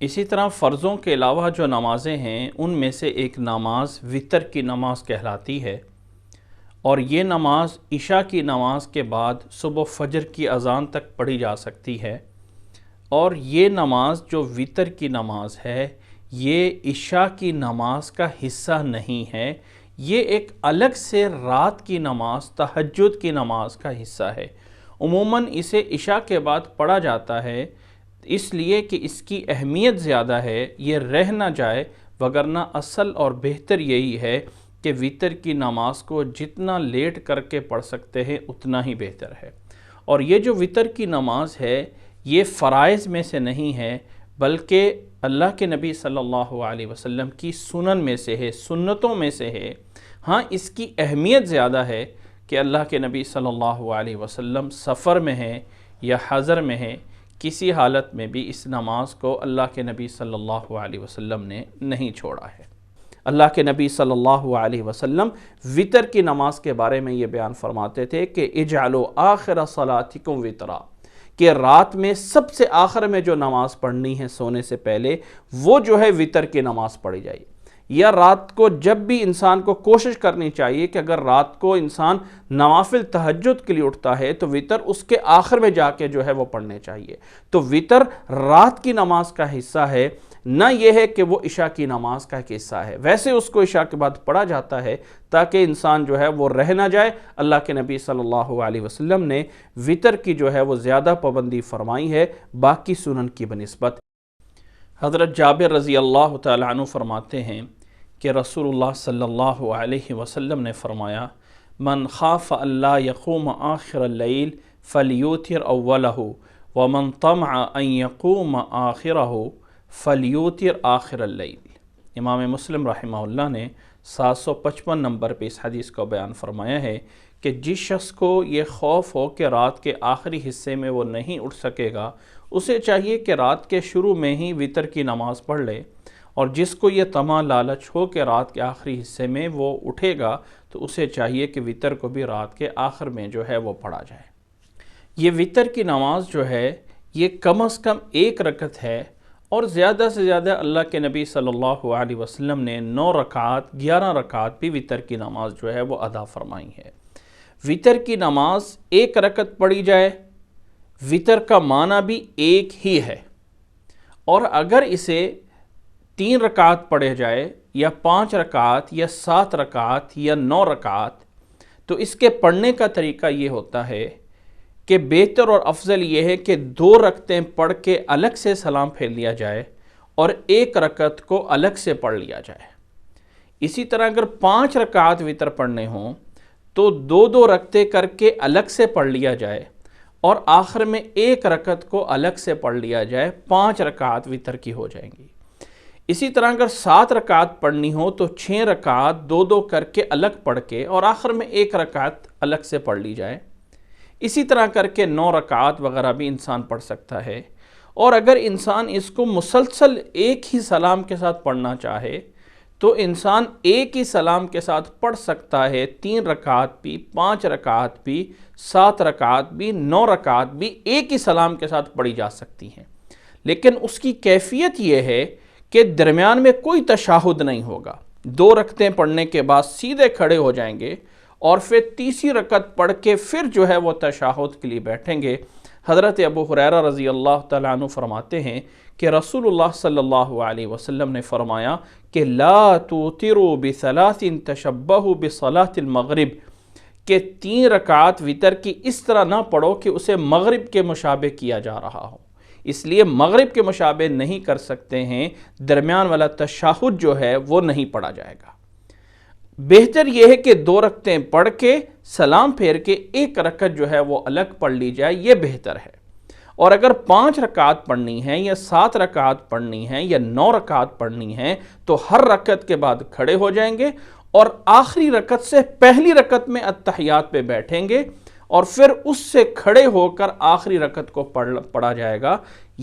اسی طرح فرضوں کے علاوہ جو نمازیں ہیں ان میں سے ایک نماز وتر کی نماز کہلاتی ہے، اور یہ نماز عشاء کی نماز کے بعد صبح فجر کی اذان تک پڑھی جا سکتی ہے۔ اور یہ نماز جو وتر کی نماز ہے یہ عشاء کی نماز کا حصہ نہیں ہے، یہ ایک الگ سے رات کی نماز تہجد کی نماز کا حصہ ہے۔ عموماً اسے عشاء کے بعد پڑھا جاتا ہے اس لیے کہ اس کی اہمیت زیادہ ہے، یہ رہ نہ جائے، وگرنہ اصل اور بہتر یہی ہے کہ وتر کی نماز کو جتنا لیٹ کر کے پڑھ سکتے ہیں اتنا ہی بہتر ہے۔ اور یہ جو وتر کی نماز ہے یہ فرائض میں سے نہیں ہے، بلکہ اللہ کے نبی صلی اللہ علیہ وسلم کی سنن میں سے ہے، سنتوں میں سے ہے۔ ہاں اس کی اہمیت زیادہ ہے کہ اللہ کے نبی صلی اللہ علیہ وسلم سفر میں ہیں یا حضر میں ہیں، کسی حالت میں بھی اس نماز کو اللہ کے نبی صلی اللہ علیہ وسلم نے نہیں چھوڑا ہے۔ اللہ کے نبی صلی اللہ علیہ وسلم وتر کی نماز کے بارے میں یہ بیان فرماتے تھے کہ اجعلوا آخر صلاتکم وترا، کہ رات میں سب سے آخر میں جو نماز پڑھنی ہے سونے سے پہلے وہ جو ہے وتر کی نماز پڑھی جائے۔ یا رات کو جب بھی انسان کو کوشش کرنی چاہیے کہ اگر رات کو انسان نوافل تہجد کے لیے اٹھتا ہے تو وتر اس کے آخر میں جا کے جو ہے وہ پڑھنے چاہیے۔ تو وتر رات کی نماز کا حصہ ہے، نہ یہ ہے کہ وہ عشاء کی نماز کا ایک حصہ ہے۔ ویسے اس کو عشاء کے بعد پڑھا جاتا ہے تاکہ انسان جو ہے وہ رہ نہ جائے۔ اللہ کے نبی صلی اللہ علیہ وسلم نے وتر کی جو ہے وہ زیادہ پابندی فرمائی ہے باقی سنن کی بنسبت۔ حضرت جابر رضی اللہ تعالیٰ عنہ فرماتے ہیں کہ رسول اللہ صلی اللہ علیہ وسلم نے فرمایا، من خاف اللہ یقوم آخر اللیل فلیوتر اولہ ومن طمع ان یقوم آخرہ فلیوتر آخر اللیل۔ امام مسلم رحمہ اللہ نے 755 نمبر پہ اس حدیث کو بیان فرمایا ہے کہ جس شخص کو یہ خوف ہو کہ رات کے آخری حصے میں وہ نہیں اٹھ سکے گا، اسے چاہیے کہ رات کے شروع میں ہی وتر کی نماز پڑھ لے، اور جس کو یہ طمع لالچ ہو کہ رات کے آخری حصے میں وہ اٹھے گا تو اسے چاہیے کہ وتر کو بھی رات کے آخر میں جو ہے وہ پڑھا جائے۔ یہ وتر کی نماز جو ہے یہ کم از کم 1 رکعت ہے، اور زیادہ سے زیادہ اللہ کے نبی صلی اللہ علیہ وسلم نے 9 رکعات 11 رکعات بھی وتر کی نماز جو ہے وہ ادا فرمائی ہے۔ وتر کی نماز 1 رکعت پڑھی جائے، وتر کا معنی بھی ایک ہی ہے، اور اگر اسے 3 رکعات پڑھے جائے یا 5 رکعات یا 7 رکعات یا 9 رکعات، تو اس کے پڑھنے کا طریقہ یہ ہوتا ہے کہ بہتر اور افضل یہ ہے کہ 2 رکعتیں پڑھ کے الگ سے سلام پھیر لیا جائے اور 1 رکعت کو الگ سے پڑھ لیا جائے۔ اسی طرح اگر 5 رکعات وتر پڑھنے ہوں تو 2 رکعتیں کر کے الگ سے پڑھ لیا جائے اور آخر میں 1 رکعت کو الگ سے پڑھ لیا جائے، 5 رکعات وتر کی ہو جائیں گی۔ اسی طرح اگر 7 رکعات پڑھنی ہو تو 6 رکعات 2 کر کے الگ پڑھ کے اور آخر میں 1 رکعت الگ سے پڑھ لی جائے۔ اسی طرح کر کے 9 رکعات وغیرہ بھی انسان پڑھ سکتا ہے۔ اور اگر انسان اس کو مسلسل ایک ہی سلام کے ساتھ پڑھنا چاہے تو انسان ایک ہی سلام کے ساتھ پڑھ سکتا ہے، 3 رکعات بھی، 5 رکعات بھی، 7 رکعات بھی، 9 رکعات بھی ایک ہی سلام کے ساتھ پڑھی جا سکتی ہیں۔ لیکن اس کی کیفیت یہ ہے کہ درمیان میں کوئی تشہد نہیں ہوگا۔ 2 رکعتیں پڑھنے کے بعد سیدھے کھڑے ہو جائیں گے اور پھر تیسری رکعت پڑھ کے پھر جو ہے وہ تشہد کے لیے بیٹھیں گے۔ حضرت ابو ہریرہ رضی اللہ تعالیٰ عنہ فرماتے ہیں کہ رسول اللہ صلی اللہ علیہ وسلم نے فرمایا کہ لا توتروا بثلاث تشبہوا بصلاۃ المغرب، کہ 3 رکعات وتر کی اس طرح نہ پڑھو کہ اسے مغرب کے مشابہ کیا جا رہا ہو، اس لیے مغرب کے مشابہ نہیں کر سکتے ہیں، درمیان والا تشہد جو ہے وہ نہیں پڑھا جائے گا۔ بہتر یہ ہے کہ 2 رکعتیں پڑھ کے سلام پھیر کے 1 رکعت جو ہے وہ الگ پڑھ لی جائے، یہ بہتر ہے۔ اور اگر 5 رکعات پڑھنی ہے یا 7 رکعات پڑھنی ہے یا 9 رکعات پڑھنی ہے تو ہر رکعت کے بعد کھڑے ہو جائیں گے اور آخری رکعت سے پہلی رکعت میں اتحیات پہ بیٹھیں گے اور پھر اس سے کھڑے ہو کر آخری رکعت کو پڑھا جائے گا۔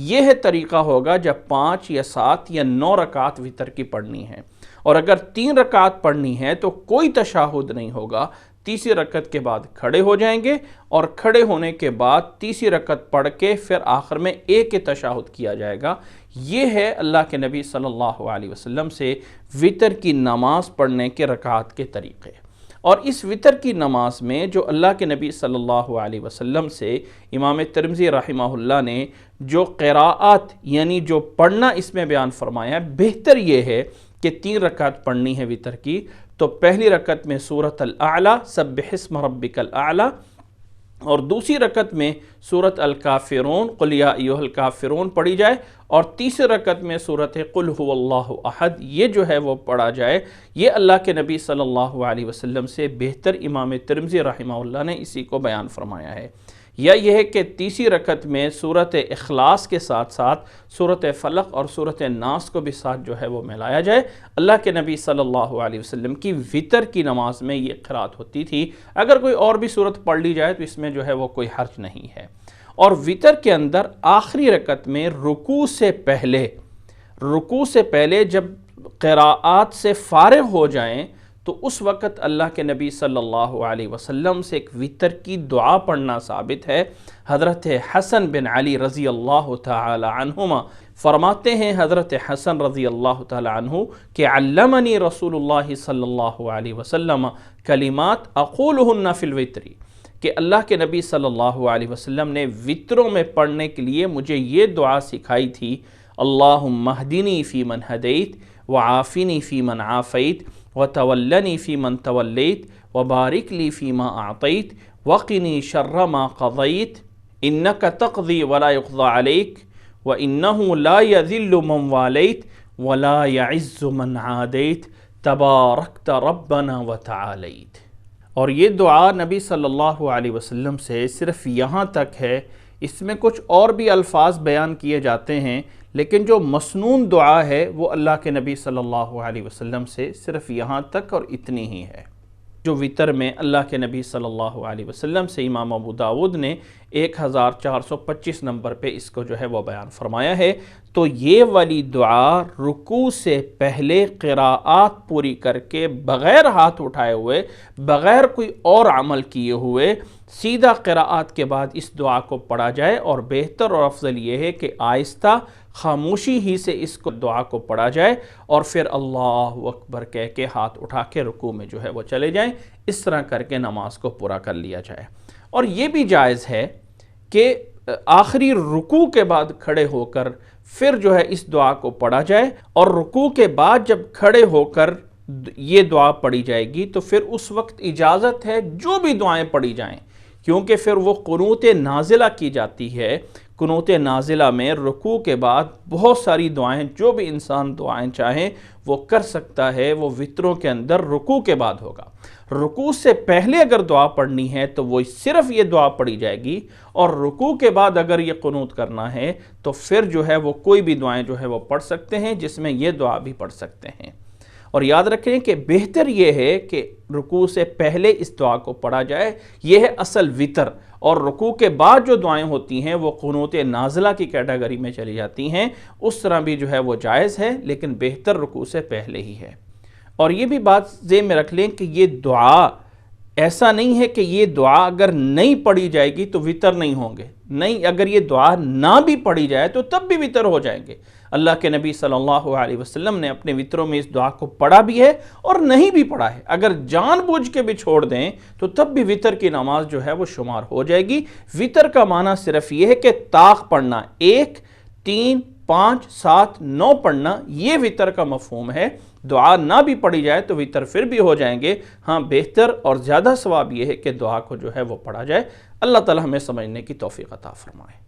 یہ طریقہ ہوگا جب 5 یا 7 یا 9 رکعات وتر کی پڑھنی ہے۔ اور اگر 3 رکعات پڑھنی ہے تو کوئی تشہد نہیں ہوگا، تیسری رکعت کے بعد کھڑے ہو جائیں گے اور کھڑے ہونے کے بعد تیسری رکعت پڑھ کے پھر آخر میں ایک تشہد کیا جائے گا۔ یہ ہے اللہ کے نبی صلی اللہ علیہ وسلم سے وتر کی نماز پڑھنے کے رکعات کے طریقے۔ اور اس وتر کی نماز میں جو اللہ کے نبی صلی اللہ علیہ وسلم سے امام ترمذی رحمہ اللہ نے جو قراءات یعنی جو پڑھنا اس میں بیان فرمایا ہے، بہتر یہ ہے کہ 3 رکعت پڑھنی ہے وتر کی۔ تو پہلی رکعت میں سورۃ الاعلیٰ سبح اسم ربک الاعلیٰ، اور دوسری رکعت میں سورۃ الکافرون قل یا ایھا الکافرون پڑھی جائے، اور تیسری رکعت میں سورۃ قل ھو اللہ احد یہ جو ہے وہ پڑھا جائے۔ یہ اللہ کے نبی صلی اللہ علیہ وسلم سے بہتر امام ترمذی رحمہ اللہ نے اسی کو بیان فرمایا ہے۔ یا یہ ہے کہ تیسری رکعت میں سورۃ اخلاص کے ساتھ ساتھ سورۃ فلق اور سورۃ ناس کو بھی ساتھ جو ہے وہ ملایا جائے۔ اللہ کے نبی صلی اللہ علیہ وسلم کی وتر کی نماز میں یہ قرات ہوتی تھی۔ اگر کوئی اور بھی سورت پڑھ لی جائے تو اس میں جو ہے وہ کوئی حرج نہیں ہے۔ اور وتر کے اندر آخری رکعت میں رکوع سے پہلے جب قراءات سے فارغ ہو جائیں تو اس وقت اللہ کے نبی صلی اللہ علیہ وسلم سے ایک وتر کی دعا پڑھنا ثابت ہے۔ حضرت حسن بن علی رضی اللہ تعالی عنہما فرماتے ہیں، حضرت حسن رضی اللہ تعالی عنہ کہ علمنی رسول اللہ صلی اللہ علیہ وسلم کلمات اقولہن فی الوتر، کہ اللہ کے نبی صلی اللہ علیہ وسلم نے وتروں میں پڑھنے کے لیے مجھے یہ دعا سکھائی تھی، اللہم اہدنی فی من ہدیت وعافنی فی من عافیت وتولنی فی من تولیت وبارک لی فیما اعطیت وقنی شر ما قضیت انک تقضی ولا یقضى علیک وانہ لا یذل من والیت ولا یعز من عادیت تبارکت ربنا وتعالیت۔ اور یہ دعا نبی صلی اللہ علیہ وسلم سے صرف یہاں تک ہے، اس میں کچھ اور بھی الفاظ بیان کیے جاتے ہیں، لیکن جو مسنون دعا ہے وہ اللہ کے نبی صلی اللہ علیہ وسلم سے صرف یہاں تک اور اتنی ہی ہے۔ جو وتر میں اللہ کے نبی صلی اللہ علیہ وسلم سے امام ابو داود نے 1425 نمبر پہ اس کو جو ہے وہ بیان فرمایا ہے۔ تو یہ والی دعا رکوع سے پہلے قراءات پوری کر کے بغیر ہاتھ اٹھائے ہوئے، بغیر کوئی اور عمل کیے ہوئے، سیدھا قراءات کے بعد اس دعا کو پڑھا جائے، اور بہتر اور افضل یہ ہے کہ آہستہ خاموشی ہی سے اس کو دعا کو پڑھا جائے، اور پھر اللہ اکبر کہہ کے ہاتھ اٹھا کے رکوع میں جو ہے وہ چلے جائیں۔ اس طرح کر کے نماز کو پورا کر لیا جائے۔ اور یہ بھی جائز ہے کہ آخری رکوع کے بعد کھڑے ہو کر پھر جو ہے اس دعا کو پڑھا جائے، اور رکوع کے بعد جب کھڑے ہو کر یہ دعا پڑھی جائے گی تو پھر اس وقت اجازت ہے جو بھی دعائیں پڑھی جائیں، کیونکہ پھر وہ قنوت نازلہ کی جاتی ہے۔ قنوت نازلہ میں رکوع کے بعد بہت ساری دعائیں، جو بھی انسان دعائیں چاہیں وہ کر سکتا ہے، وہ وتروں کے اندر رکوع کے بعد ہوگا۔ رکوع سے پہلے اگر دعا پڑھنی ہے تو وہ صرف یہ دعا پڑھی جائے گی، اور رکوع کے بعد اگر یہ قنوت کرنا ہے تو پھر جو ہے وہ کوئی بھی دعائیں جو ہے وہ پڑھ سکتے ہیں، جس میں یہ دعا بھی پڑھ سکتے ہیں۔ اور یاد رکھیں کہ بہتر یہ ہے کہ رکوع سے پہلے اس دعا کو پڑھا جائے، یہ ہے اصل وتر، اور رکوع کے بعد جو دعائیں ہوتی ہیں وہ قنوت نازلہ کی کیٹیگری میں چلی جاتی ہیں، اس طرح بھی جو ہے وہ جائز ہے، لیکن بہتر رکوع سے پہلے ہی ہے۔ اور یہ بھی بات ذہن میں رکھ لیں کہ یہ دعا ایسا نہیں ہے کہ یہ دعا اگر نہیں پڑھی جائے گی تو وتر نہیں ہوں گے، نہیں، اگر یہ دعا نہ بھی پڑھی جائے تو تب بھی وتر ہو جائیں گے۔ اللہ کے نبی صلی اللہ علیہ وسلم نے اپنے وتروں میں اس دعا کو پڑھا بھی ہے اور نہیں بھی پڑھا ہے، اگر جان بوجھ کے بھی چھوڑ دیں تو تب بھی وتر کی نماز جو ہے وہ شمار ہو جائے گی۔ وتر کا معنی صرف یہ ہے کہ طاق پڑھنا، 1 3 5 7 9 پڑھنا، یہ وتر کا مفہوم ہے۔ دعا نہ بھی پڑھی جائے تو وتر پھر بھی ہو جائیں گے۔ ہاں، بہتر اور زیادہ ثواب یہ ہے کہ دعا کو جو ہے وہ پڑھا جائے۔ اللہ تعالی ہمیں سمجھنے کی توفیق عطا فرمائے۔